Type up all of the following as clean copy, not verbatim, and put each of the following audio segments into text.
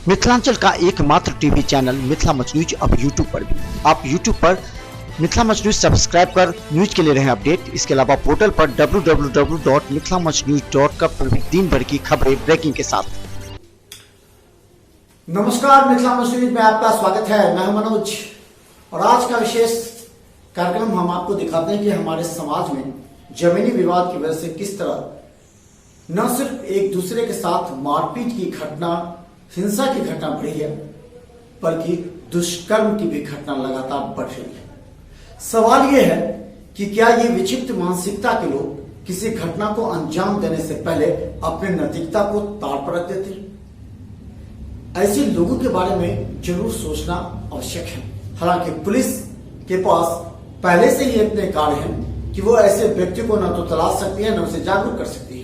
मिथिलांचल का एकमात्र TV channel Mithila much news अब यूट्यूब पर भी। आप यूट्यूब पर मिथिला मच न्यूज सब्सक्राइब कर न्यूज के लिए रहे अपडेट। इसके अलावा पोर्टल पर www.mithilamachnews.com पर भी दिन भर की खबरें ब्रेकिंग के साथ। नमस्कार, मिथिला मच न्यूज में आपका स्वागत है। मैं हूं मनोज और आज का विशेष कार्यक्रम हम आपको दिखाते हैं कि हमारे समाज में जमीनी विवाद की वजह से किस तरह न सिर्फ एक दूसरे के साथ मारपीट की घटना, हिंसा की घटना बढ़ी है, बल्कि दुष्कर्म की भी घटना लगातार बढ़ रही है। सवाल यह है कि क्या ये विचित्र मानसिकता के लोग किसी घटना को अंजाम देने से पहले अपने नैतिकता को ताड़ पर रख देते हैं? ऐसे लोगों के बारे में जरूर सोचना आवश्यक है। हालांकि पुलिस के पास पहले से ही इतने कार्य हैं कि वो ऐसे व्यक्ति को न तो तलाश सकती है न उसे जागरूक कर सकती है।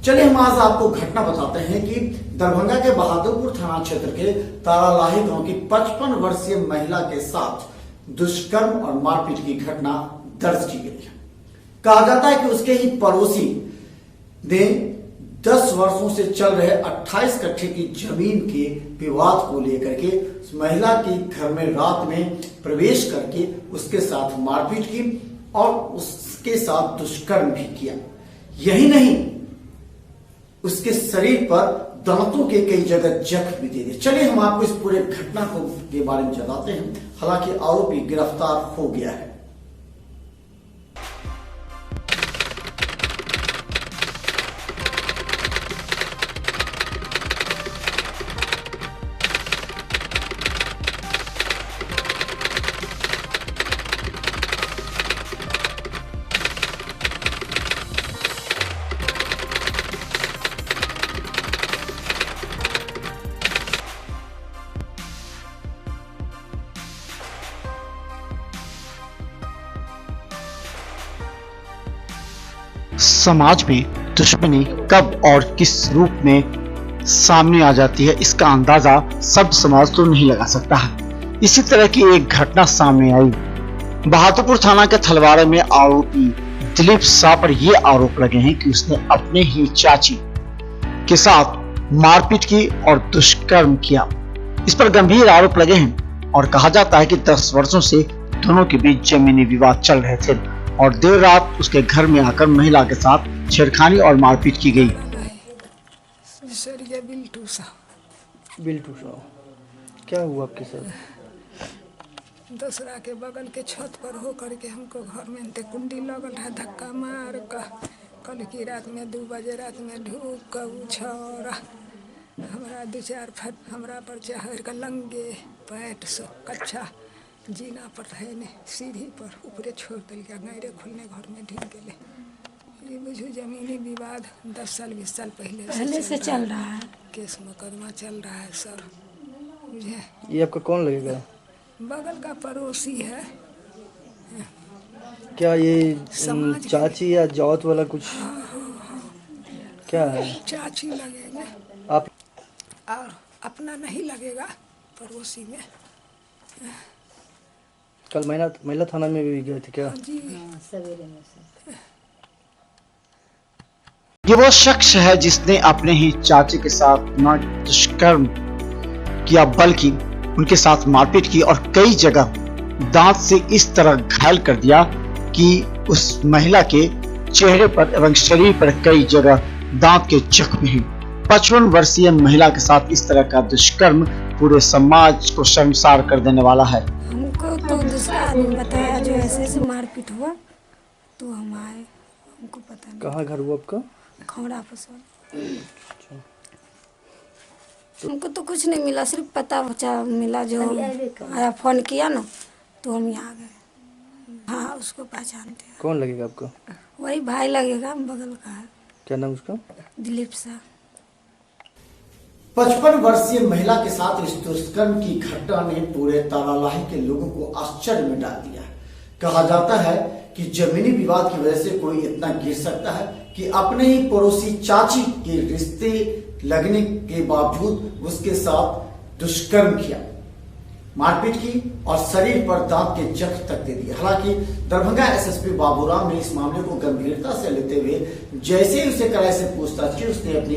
चलिए हम आज आपको घटना बताते हैं कि दरभंगा के बहादुरपुर थाना क्षेत्र के तारालाही गांव की 55 वर्षीय महिला के साथ दुष्कर्म और मारपीट की घटना दर्ज की गई है। कहा जाता है कि उसके ही पड़ोसी ने 10 वर्षों से चल रहे 28 कट्ठे की जमीन के विवाद को लेकर के उस महिला के घर में रात में प्रवेश करके उसके साथ मारपीट की और उसके साथ दुष्कर्म भी किया। यही नहीं, उसके शरीर पर दांतों के कई जगह जख्म भी दे दिए। चलिए हम आपको इस पूरे घटना को के बारे में बताते हैं। हालांकि आरोपी गिरफ्तार हो गया है। समाज में दुश्मनी कब और किस रूप में सामने आ जाती है, इसका अंदाजा सब समाज तो नहीं लगा सकता है। इसी तरह की एक घटना सामने आई। बहादुरपुर थाना के थलवाड़े में आरोपी दिलीप शाह पर यह आरोप लगे हैं कि उसने अपने ही चाची के साथ मारपीट की और दुष्कर्म किया। इस पर गंभीर आरोप लगे हैं और कहा जाता है कि 10 वर्षों से दोनों के बीच जमीनी विवाद चल रहे थे और देर रात उसके घर में आकर महिला के साथ छेड़खानी और मारपीट की गई। बिल्टू सा क्या हुआ आपके साथ? दूसरा के बगल के छत पर हो करके हमको घर में कुंडी लगल है, धक्का मार का कल की रात में 2 बजे रात में ढूक कर छोरा हमरा 2-4 फट हमरा पर चढ़ कर लंगे पैट से कच्चा जीना पर है ने सीढ़ी पर ऊपरे छोड़ दिल के गैरे खुलने घर में ढील गए। ये बुझू जमीनी विवाद 10 साल 20 साल पहले से चल रहा है। केस मुकदमा चल रहा है सर। मुझे ये आपका कौन लगेगा? बगल का पड़ोसी है। क्या ये चाची या जौत वाला कुछ? क्या है? चाची लगेगा आप और अपना नहीं लगेगा, पड़ोसी में। कल महिला थाना में भी गए थे क्या? जी सवेरे में से। ये वो शख्स है जिसने अपने ही चाची के साथ न दुष्कर्म किया बल्कि उनके साथ मारपीट की और कई जगह दांत से इस तरह घायल कर दिया कि उस महिला के चेहरे पर एवं शरीर पर कई जगह दांत के जख्म हैं। 55 वर्षीय महिला के साथ इस तरह का दुष्कर्म पूरे समाज को शर्मसार कर देने वाला है। हमको तो दूसरा आदमी बताया जो ऐसे ऐसे मारपीट हुआ तो हम आए, हमको पता नहीं। कहाँ घर हुआ आपका? खौड़ा पसंद। हमको तो कुछ नहीं मिला, सिर्फ पता मिला जो आया, फोन किया ना तो हम यहाँ गए। हाँ, उसको पहचानते हैं। कौन लगेगा आपको? वही भाई लगेगा, बगल का है। क्या नाम उसका? दिलीप शाह। 55 वर्षीय महिला के साथ इस दुष्कर्म की घटना ने पूरे तारालाही के लोगों को आश्चर्य में डाल दिया। कहा जाता है कि जमीनी विवाद की वजह से कोई इतना गिर सकता है कि अपने ही पड़ोसी चाची के रिश्ते लगने के बावजूद उसके साथ दुष्कर्म किया, मारपीट की और शरीर पर दांत के जख्म तक दे दिए। हालांकि दरभंगा एसएसपी बाबूराम ने इस मामले को गंभीरता से लेते हुए जैसे ही उसे कराए से पूछताछ की, उसने अपनी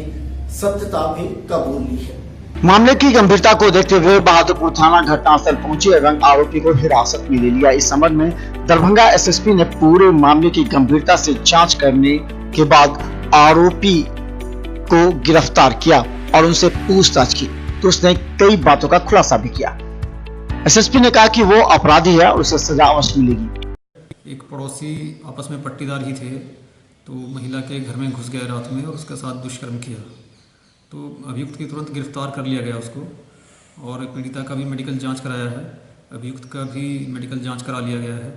सत्यता भी कबूल ली है। मामले की गंभीरता को देखते हुए बहादुरपुर थाना घटनास्थल पहुंचे एवं आरोपी को हिरासत में ले लिया। इस संबंध में दरभंगा एसएसपी ने पूरे मामले की गंभीरता से जांच करने के बाद आरोपी को गिरफ्तार किया और उनसे पूछताछ की तो उसने कई बातों का खुलासा भी किया। एसएसपी ने कहा कि वो अपराधी है और उसे सजा अवश्य मिलेगी। एक पड़ोसी आपस में पट्टीदार ही थे, तो महिला के घर में घुस गए रात में और उसके साथ दुष्कर्म किया। तो अभियुक्त की तुरंत गिरफ्तार कर लिया गया उसको, और पीड़िता का भी मेडिकल जांच कराया है, अभियुक्त का भी मेडिकल जांच करा लिया गया है।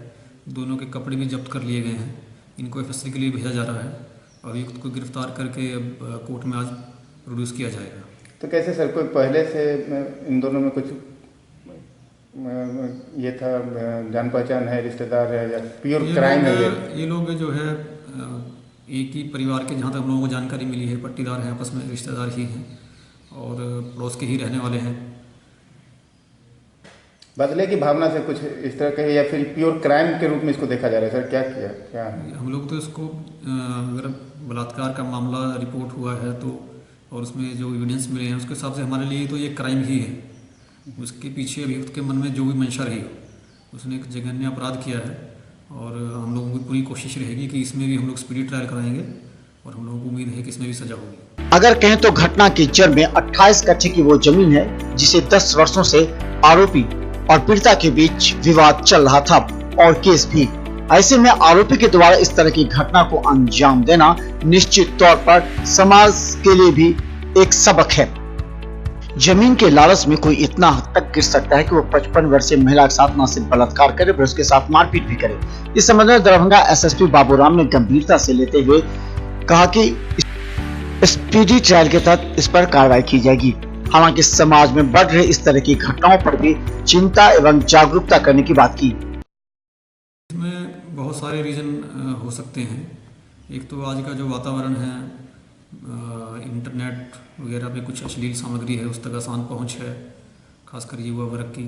दोनों के कपड़े भी जब्त कर लिए गए हैं। इनको एफएसएल के लिए भेजा जा रहा है। अभियुक्त को गिरफ्तार करके अब कोर्ट में आज प्रोड्यूस किया जाएगा। तो कैसे सर, कोई पहले से इन दोनों में कुछ ये था, जान पहचान है, रिश्तेदार है, या प्योर क्राइम है? ये लोग जो है एक ही परिवार के, जहाँ तक हम लोगों को जानकारी मिली है, पट्टीदार हैं, आपस में रिश्तेदार ही हैं और पड़ोस के ही रहने वाले हैं। बदले की भावना से कुछ इस तरह के, या फिर प्योर क्राइम के रूप में इसको देखा जा रहा है? सर क्या किया, क्या हम लोग तो इसको अगर बलात्कार का मामला रिपोर्ट हुआ है तो, और उसमें जो एविडेंस मिले हैं उसके हिसाब से हमारे लिए तो ये क्राइम ही है। उसके पीछे अभियुक्त के मन में जो भी मंशा रही, उसने एक जघन्य अपराध किया है और हम लोगों की पूरी कोशिश रहेगी कि इसमें भी हम लोग स्पीडी ट्रायल कराएंगे और हम लोगों को उम्मीद है कि इसमें भी सजा होगी। अगर कहें तो घटना की जड़ में 28 कट्ठे की वो जमीन है जिसे 10 वर्षों से आरोपी और पीड़िता के बीच विवाद चल रहा था और केस भी। ऐसे में आरोपी के द्वारा इस तरह की घटना को अंजाम देना निश्चित तौर पर समाज के लिए भी एक सबक है। जमीन के लालच में कोई इतना हद तक गिर सकता है कि वो 55 वर्षीय महिला के साथ न सिर्फ बलात्कार करे बल्कि उसके साथ मारपीट भी करे। इस संबंध में दरभंगा एसएसपी बाबूराम ने गंभीरता से लेते हुए कहा कि स्पीडी ट्रायल के तहत इस पर कार्रवाई की जाएगी। हालांकि समाज में बढ़ रहे इस तरह की घटनाओं पर भी चिंता एवं जागरूकता करने की बात की। इसमें बहुत सारे रीजन हो सकते हैं। एक तो आज का जो वातावरण है, इंटरनेट वगैरह पे कुछ अश्लील सामग्री है, उस तक आसान पहुंच है, खासकर युवा वर्ग की,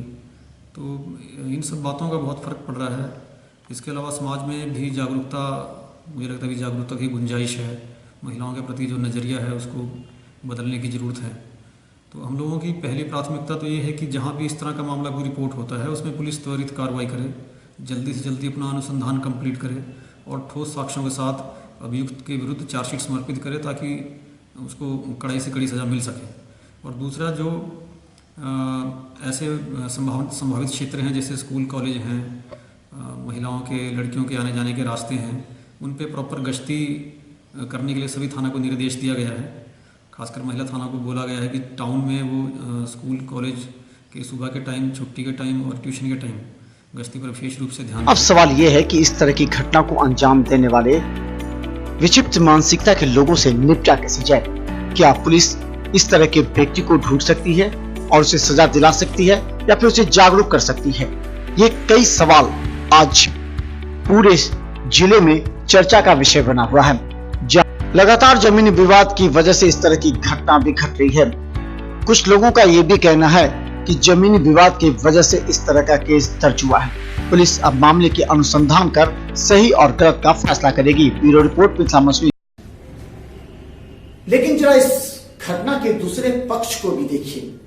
तो इन सब बातों का बहुत फ़र्क पड़ रहा है। इसके अलावा समाज में भी जागरूकता, मुझे लगता है कि जागरूकता की गुंजाइश है। महिलाओं के प्रति जो नज़रिया है उसको बदलने की ज़रूरत है। तो हम लोगों की पहली प्राथमिकता तो ये है कि जहाँ भी इस तरह का मामला कोई रिपोर्ट होता है उसमें पुलिस त्वरित कार्रवाई करे, जल्दी से जल्दी अपना अनुसंधान कंप्लीट करे और ठोस साक्ष्यों के साथ अभियुक्त के विरुद्ध चार्जशीट समर्पित करे ताकि उसको कड़ाई से कड़ी सज़ा मिल सके। और दूसरा, जो ऐसे संभावित क्षेत्र हैं जैसे स्कूल कॉलेज हैं, महिलाओं के, लड़कियों के आने जाने के रास्ते हैं, उन पे प्रॉपर गश्ती करने के लिए सभी थाना को निर्देश दिया गया है। खासकर महिला थाना को बोला गया है कि टाउन में वो स्कूल कॉलेज के सुबह के टाइम, छुट्टी के टाइम और ट्यूशन के टाइम गश्ती पर विशेष रूप से ध्यान। अब सवाल ये है कि इस तरह की घटना को अंजाम देने वाले विक्षिप्त मानसिकता के लोगों से निपटा कैसे जाए। क्या पुलिस इस तरह के व्यक्ति को ढूंढ सकती है और उसे सजा दिला सकती है या फिर उसे जागरूक कर सकती है? ये कई सवाल आज पूरे जिले में चर्चा का विषय बना हुआ है। लगातार जमीनी विवाद की वजह से इस तरह की घटना भी घट रही है। कुछ लोगों का ये भी कहना है कि जमीनी विवाद की वजह से इस तरह का केस दर्ज हुआ है। पुलिस अब मामले की अनुसंधान कर सही और गलत का फैसला करेगी। Bureau report Mithila Mussoorie. लेकिन जरा इस घटना के दूसरे पक्ष को भी देखिए।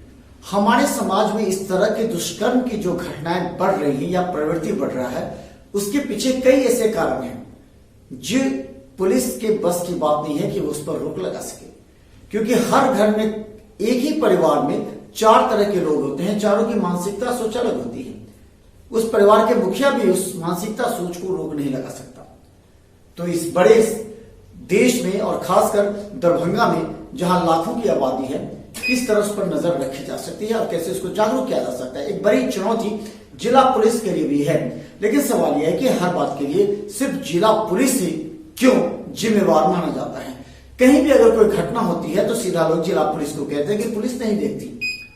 हमारे समाज में इस तरह के दुष्कर्म की जो घटनाएं बढ़ रही है या प्रवृत्ति बढ़ रहा है, उसके पीछे कई ऐसे कारण हैं जो पुलिस के बस की बात नहीं है कि वो उस पर रोक लगा सके। क्योंकि हर घर में, एक ही परिवार में 4 तरह के लोग होते हैं, चारों की मानसिकता सोच अलग होती है। उस परिवार के मुखिया भी उस मानसिकता सोच को रोक नहीं लगा सकता। तो इस बड़े देश में और खासकर दरभंगा में जहां लाखों की आबादी है, किस तरह उस पर नजर रखी जा सकती है और कैसे उसको जागरूक किया जा सकता है, एक बड़ी चुनौती जिला पुलिस के लिए भी है। लेकिन सवाल यह है कि हर बात के लिए सिर्फ जिला पुलिस ही क्यों जिम्मेवार माना जाता है? कहीं भी अगर कोई घटना होती है तो सीधा लोग जिला पुलिस को कहते हैं कि पुलिस नहीं देखती।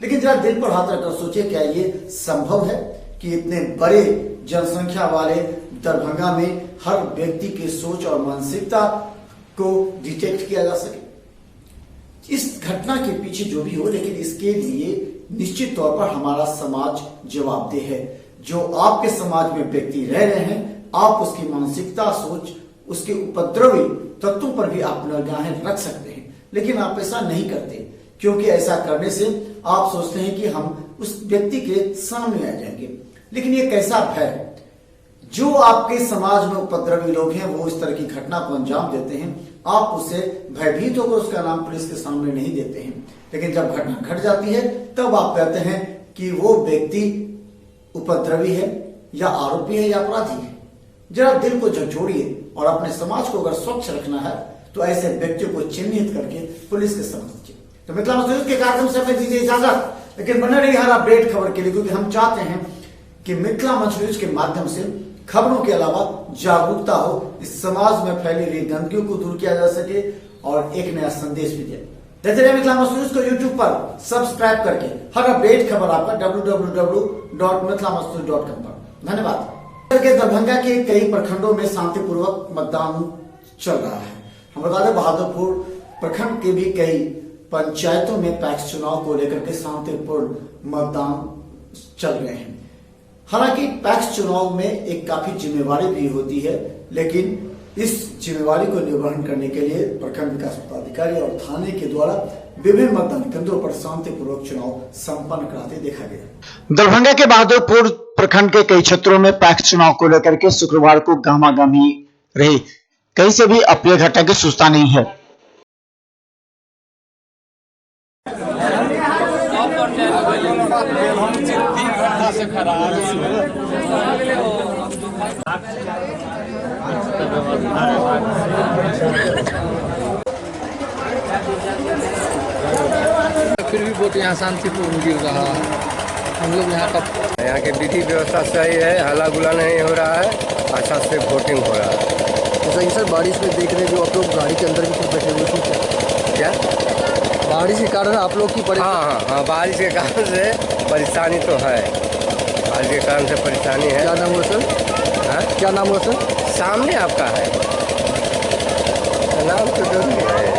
लेकिन जरा दिल पर हाथ रखकर सोचिए, क्या ये संभव है कि इतने बड़े जनसंख्या वाले दरभंगा में हर व्यक्ति की सोच और मानसिकता को डिटेक्ट किया जा सके? इस घटना के पीछे जो भी हो, लेकिन इसके लिए निश्चित तौर पर हमारा समाज जवाबदेह है। जो आपके समाज में व्यक्ति रह रहे हैं, आप उसकी मानसिकता, सोच, उसके उपद्रवी तत्वों पर भी आप निगाहें रख सकते हैं। लेकिन आप ऐसा नहीं करते, क्योंकि ऐसा करने से आप सोचते हैं कि हम उस व्यक्ति के सामने आ जाएंगे, लेकिन ये कैसा भय। जो आपके समाज में उपद्रवी लोग हैं वो इस तरह की घटना को अंजाम देते हैं, आप उससे भयभीत होकर उसका नाम पुलिस के सामने नहीं देते हैं, लेकिन जब घटना घट जाती है तब आप कहते हैं कि वो व्यक्ति उपद्रवी है या आरोपी है या अपराधी है। जरा दिल को झकझोड़िए और अपने समाज को अगर स्वच्छ रखना है तो ऐसे व्यक्तियों को चिन्हित करके पुलिस के समक्ष दीजिए। तो मिथिला मजदूर के कार्यक्रम से हमें दीजिए इजाजत, लेकिन बने रहिए हर अपडेट खबर के लिए, क्योंकि हम चाहते हैं कि मिथिला मजदूर के माध्यम से खबरों के अलावा जागरूकता हो, इस समाज में फैली हुई गंदगियों को दूर किया जा सके और एक नया संदेश भी दिया। देखते रहिए मिथिला मजदूर को यूट्यूब पर सब्सक्राइब करके हर अपडेट खबर आपका www.mithilamazdoor.com पर। धन्यवाद। दरभंगा के कई प्रखंडों में शांतिपूर्वक मतदान चल रहा है। हम बता दें बहादुरपुर प्रखंड के भी कई पंचायतों में पैक्स चुनाव को लेकर के शांतिपूर्ण मतदान चल रहे हैं। हालांकि पैक्स चुनाव में एक काफी जिम्मेवारी भी होती है, लेकिन इस जिम्मेवारी को निर्वहन करने के लिए प्रखंड विकास पदाधिकारी और थाने के द्वारा विभिन्न मतदान केंद्रों पर शांतिपूर्वक चुनाव संपन्न कराते देखा गया। दरभंगा के बहादुरपुर प्रखंड के कई क्षेत्रों में पैक्स चुनाव को लेकर के शुक्रवार को गहमागहमी रही। कहीं से भी अप्रिय घटना की सूचना नहीं है। फिर भी वोट यहाँ शांतिपूर्ण गिर रहा है। हम लोग यहाँ के विधि व्यवस्था सही है, हल्ला गुला नहीं हो रहा है, अच्छा से वोटिंग हो रहा है। सही सर, बारिश में देख रहे जो आप लोग गाड़ी के अंदर भी कुछ बैठे हुए थे क्या? बारिश के कारण आप लोग की हाँ, बारिश के कारण से परेशानी तो है, बारिश के कारण से परेशानी है। क्या नाम हुआ सर? हाँ, क्या नाम हुआ सर? सामने आपका है नाम तो जरूरी है।